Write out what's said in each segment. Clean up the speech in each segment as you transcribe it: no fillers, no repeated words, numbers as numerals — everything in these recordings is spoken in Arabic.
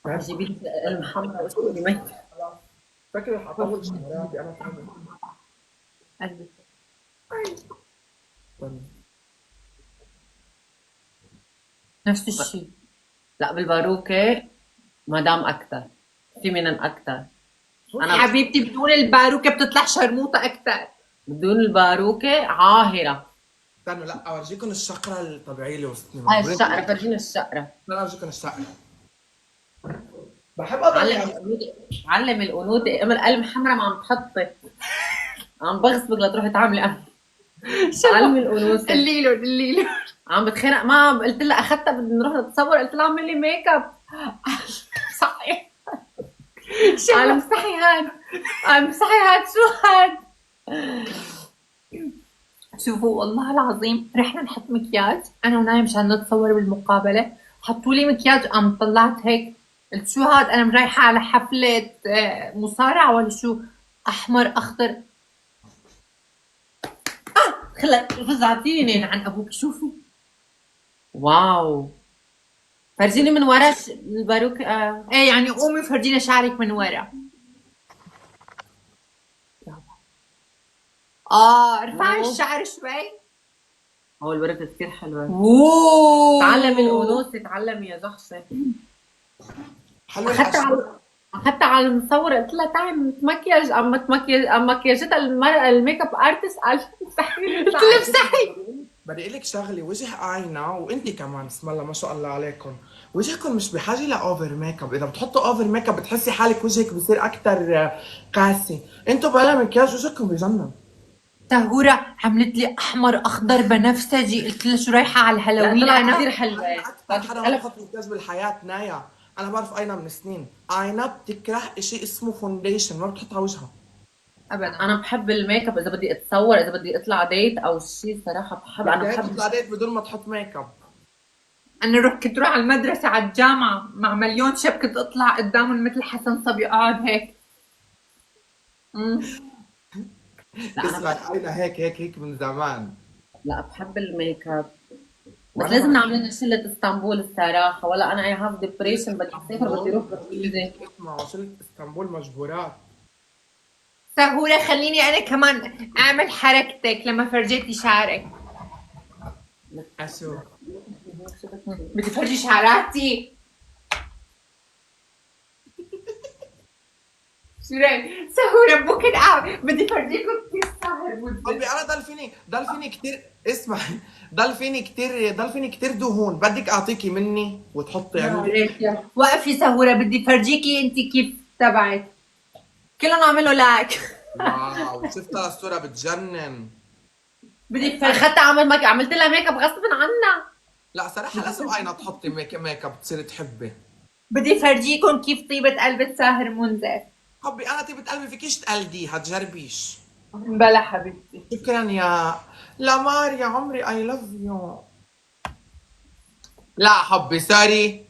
جيبي لي المحمرة واشتري مي. فاكر رح اطول شعراتي انا كمان. قلبي. طيب. نفس الشيء. لا بالباروكة مدام أكتر، فيمينين أكتر. أنا حبيبتي بدون الباروكة بتطلع شرموطة أكتر. بدون الباروكة عاهرة. استنوا لا اورجيكم الشقره الطبيعيه اللي وصلتني هاي منها. الشقرة، فرجيني الشقرة. لا اورجيكم الشقره. بحب علم اضل القنودة، علم القنودة، ام القلب حمرا ما عم تحطي، عم بغصبك لتروحي تعملي علم الأنوثة. الليلو الليلو. عم بتخانق معها، قلت لها اخذتها بدنا نروح نتصور، قلت لها اعملي ميك اب. صحيح. قال امسحي هاد، امسحي هاد، شو هاد؟ شوفوا والله العظيم رحنا نحط مكياج انا ونايم مشان نتصور بالمقابله، حطوا لي مكياج قام طلعت هيك قلت شو هاد، انا رايحه على حفله مصارعه ولا شو، احمر اخضر. خلك فزعتيني. عن ابوك شوفي. واو، فرجيني من ورا الباروك. ايه يعني قومي فرجينا شعرك من ورا. ارفعي الشعر شوي. هو الورد كثير حلوة. اوه تعلمي الأنوثة، تعلمي يا جحشة. حلوه اخذتها على المصورة، قلت لها تعي متمكيج، ام مكياجتها الميك اب ارتست، قال امسحي. قلت لها امسحي. بدي اقول لك شغله، وجه اينا وانت كمان بسم الله ما شاء الله عليكم، وجهكم مش بحاجه لاوفر ميك اب، اذا بتحطوا اوفر ميك اب بتحسي حالك وجهك بصير اكثر قاسي، انتم بلا مكياج وجهكم بجنن. سهورة عملت لي احمر اخضر بنفسجي، قلت لها شو رايحه على الهالوين طلعت انا. كثير حلوة. اكثر حدا ما بحط مكياج بالحياه نايا. انا بعرف اينا من سنين، اينا بتكره شيء اسمه فونديشن، ما بتحط على وجهها ابدا. انا بحب الميك اب، اذا بدي اتصور، اذا بدي اطلع ديت او شيء، صراحة بحب، انا بدي بحب. تطلع ديت بدون ما تحط ميك اب. انا كنت روح على المدرسه على الجامعه مع مليون شب، كنت اطلع قدامهم مثل حسن صبي اقعد هيك. لا انا اسمع اينا هيك من زمان. لا بحب الميك اب، بس وانا لازم بعد نعمل لنا شلة اسطنبول الصراحة، ولا انا اي هاف ديبريشن، بدي اسافر، بدي اروح، بدي اجي. اسمع وصلت اسطنبول مجبورات. سهوره خليني انا كمان اعمل حركتك لما فرجيتي شعرك. اسو بدي فرجي شعراتي. شو رايك سهوره ممكن بدي فرجيكم كيف صاهر قلبي انا ضل فيني كثير اسمع، ضل فيني كثير دهون، بدك اعطيكي مني وتحطي يا عندي. ريت يا وقفي سهوره بدي فرجيكي انت كيف تبعت، كلهم عملوا لايك. واو شفتها الصورة بتجنن. بدي اخذتها اعمل ميك، عملت لها ميك اب غصب عنها. لا صراحة لازم اينا تحطي ميك اب تصير تحبي. بدي فرجيكم كيف طيبة قلب ساهر منذر. حبي انا طيبة قلبي فيكيش تقلديها تجربيش. بلا حبيبتي. شكرا يا لامار يا عمري اي لاف يو. لا حبي ساري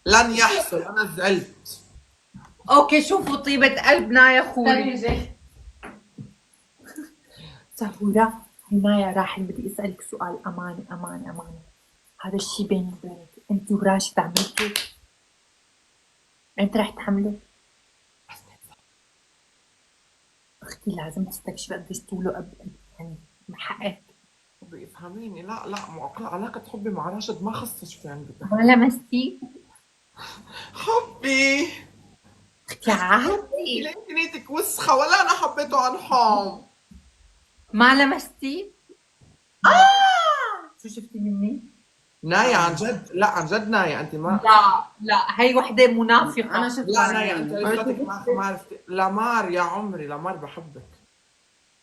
لن يحصل، انا زعلت. اوكي شوفوا طيبة قلبنا يا اخوي. سهورة هنايا راحل بدي اسألك سؤال امانة. هذا الشي بيني وبينك، انت وراشد عملتوا؟ انت رح تحمله؟ اختي لازم تستكشفي قديش طوله يعني حقك. حبي افهميني، لا مو علاقة حبي مع راشد ما خصش في عندي. ما لمستي؟ حبي اختي عادي. انت نيتك وسخة ولا انا حبيته عن حب. ما لمستي؟ شو شفتي مني؟ نايا عن جد، لا عن جد نايا انت ما. لا هي وحدة منافقة. انا شفت لا نايا انت لساتك ما عرفتي. لامار يا عمري لامار بحبك.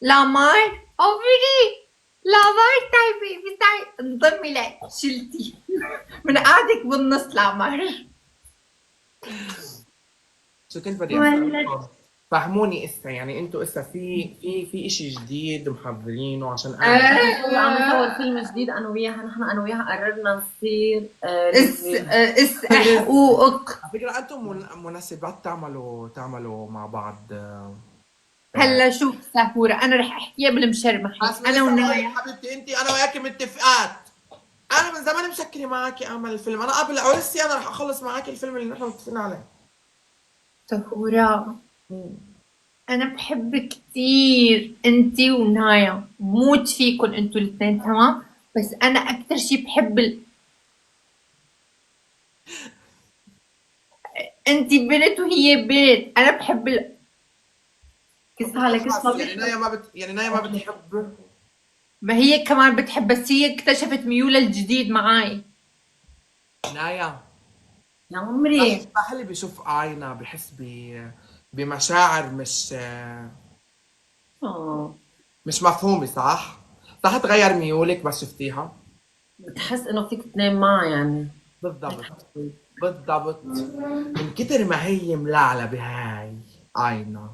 لامار أوفري. لامار طيبة بتاعي انضمي لي شلتي من قعدك بالنص لامار. شو كنت بدي اسالكم؟ فهموني اسا، يعني انتوا اسا في اشي جديد محضرينه عشان انا عم نصور فيلم جديد انا وياها، نحن انا وياها قررنا نصير اس حقوقك. على فكرة انتم مناسبات تعملوا مع بعض. هلا شوف سهورة انا رح احكيها بالمشرمحة اسمع انا لسه بقول ونايا. حبيبتي انت انا وياك متفقات. انا من زمان مشكله معك اعمل الفيلم، انا قبل عرسي انا رح اخلص معك الفيلم اللي نحن متفقين عليه. سهورة، أنا بحبك كتير انتي ونايا، بموت فيكن انتوا الاثنين تمام، بس أنا أكتر شي بحب انتي بنت وهي بنت، أنا بحب كسها على كسها يعني نايا ما يعني نايا ما بتحب. ما هي كمان بتحب، بس هي اكتشفت ميولها الجديد معاي. نايا يا عمري. صح اللي بيشوف عينا بحس بمشاعر اه. مش مفهومة، صح؟ صح تغير ميولك بس شفتيها؟ بتحس انه فيك تنام معها يعني. بالضبط. بالضبط. من كتر ما هي ملعلة بهاي عينا.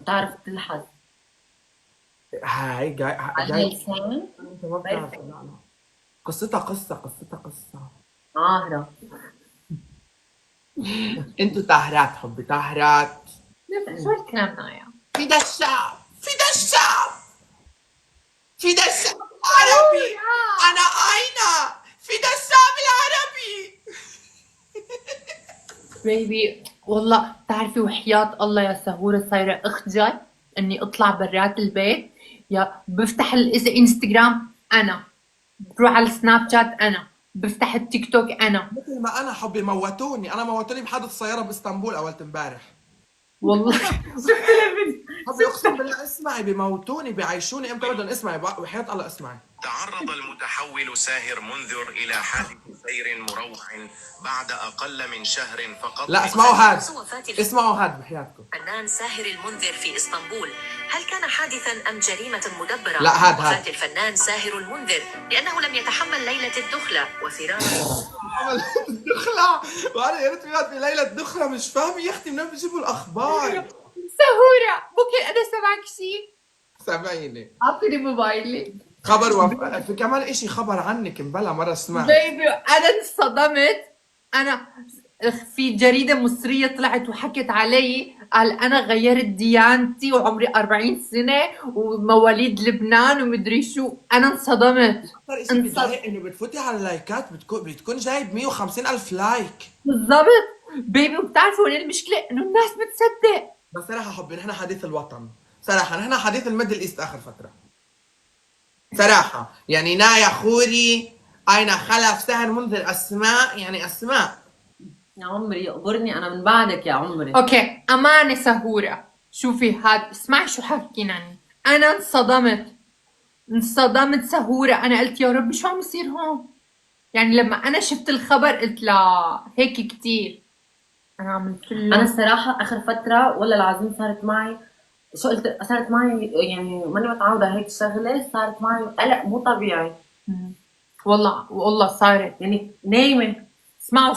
بتعرف تلحظ هاي على جاي اللسان. انت ما بتعرف. لا لا، قصتها. عاهرة. انتوا طاهرات حبي طاهرات. شو الكلام نايا؟ فدا الشعب، فدا الشعب، فدا الشعب العربي. انا عينا فدا الشعب العربي. بيبي والله بتعرفي وحياة الله يا سهورة صايرة اخجل اني اطلع برات البيت، يا بفتح الانستغرام انا، بروح على السناب شات انا، بفتح التيك توك انا. مثل ما انا حبي موتوني بحادث سيارة باسطنبول اول امبارح. والله شفت الفيديو. حبي اقسم بالله اسمعي بموتوني بيعيشوني امتى بدهم اسمعي وحياة الله اسمعي. تعرض المتحول ساهر منذر إلى حادث سير مروع بعد أقل من شهر فقط. لا اسمعوا هاد، اسمعوا هاد بحياتكم. الفنان ساهر المنذر في اسطنبول، هل كان حادثا أم جريمة مدبرة؟ لا هاد وفاة الفنان ساهر المنذر لأنه لم يتحمل ليلة الدخلة وفرار. عمل الدخلة، وانا يا ريت في ليلة دخلة مش فاهمة يا اختي منين بيجيبوا الاخبار. سهورة ممكن انا سمعك شي؟ سامعيني اعطيني موبايلي. في كمان اشي خبر عنك مبلا مرة سمعت. بيبي انا انصدمت، انا في جريدة مصرية طلعت وحكت علي، قال انا غيرت ديانتي وعمري 40 سنة ومواليد لبنان ومدري شو، انا انصدمت. اكثر اشي بيضايق انه بتفوتي على اللايكات بتكون جايب 150 الف لايك. بالضبط بيبي، وبتعرفوا وين المشكلة؟ انه الناس بتصدق. بس صراحة حبي نحن حديث الوطن، صراحة نحن حديث الميدل ايست اخر فترة صراحة. يعني نايا خوري، اين خلف سهر منذر اسماء، يعني اسماء. يا عمري اقبرني انا من بعدك يا عمري. اوكي امانة سهورة، شوفي هاد اسمعي شو حاكين عني، انا انصدمت سهورة، انا قلت يا ربي شو عم يصير هون؟ يعني لما انا شفت الخبر قلت لا هيك كتير، انا عملت انا له الصراحة اخر فترة والله العظيم صارت معي، شو قلت، صارت معي يعني ماني متعودة هيك شغلة، صارت معي قلق مو طبيعي. والله صارت. يعني نايمة. اسمعوا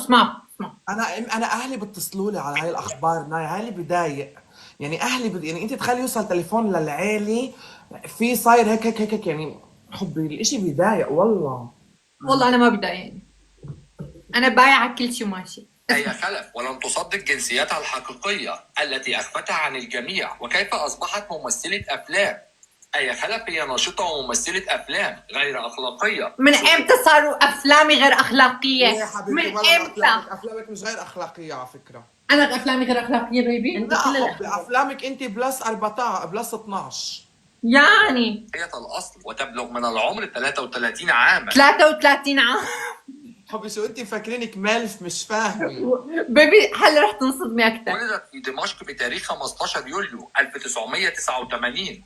انا اهلي بيتصلوا لي على هاي الاخبار نايا، هاي اللي بضايق. يعني اهلي يعني انت تخلي يوصل تليفون للعيلة في صاير هيك يعني حبي الاشي بيضايق والله. والله انا ما بضايقني، انا بايعة كل شيء ماشي. هي خلف ولم تصدق جنسيتها الحقيقية التي أخفتها عن الجميع، وكيف أصبحت ممثلة أفلام. أي خلف هي ناشطة وممثلة أفلام غير أخلاقية. من امتى صاروا افلامي غير اخلاقية؟ يا حبيبتي من والله امتى؟ افلامك مش غير اخلاقية على فكرة. انا افلامي غير اخلاقية بيبي؟ انت لا كل حبي افلامك انت بلس 14 بلس 12. يعني هي الأصل وتبلغ من العمر 33 عاما. 33 عام. حبي شو انت مفكرينك ملف مش فاهمة. بيبي هلا رح تنصدمي اكثر. ولدت في دمشق بتاريخ 15 يوليو 1989.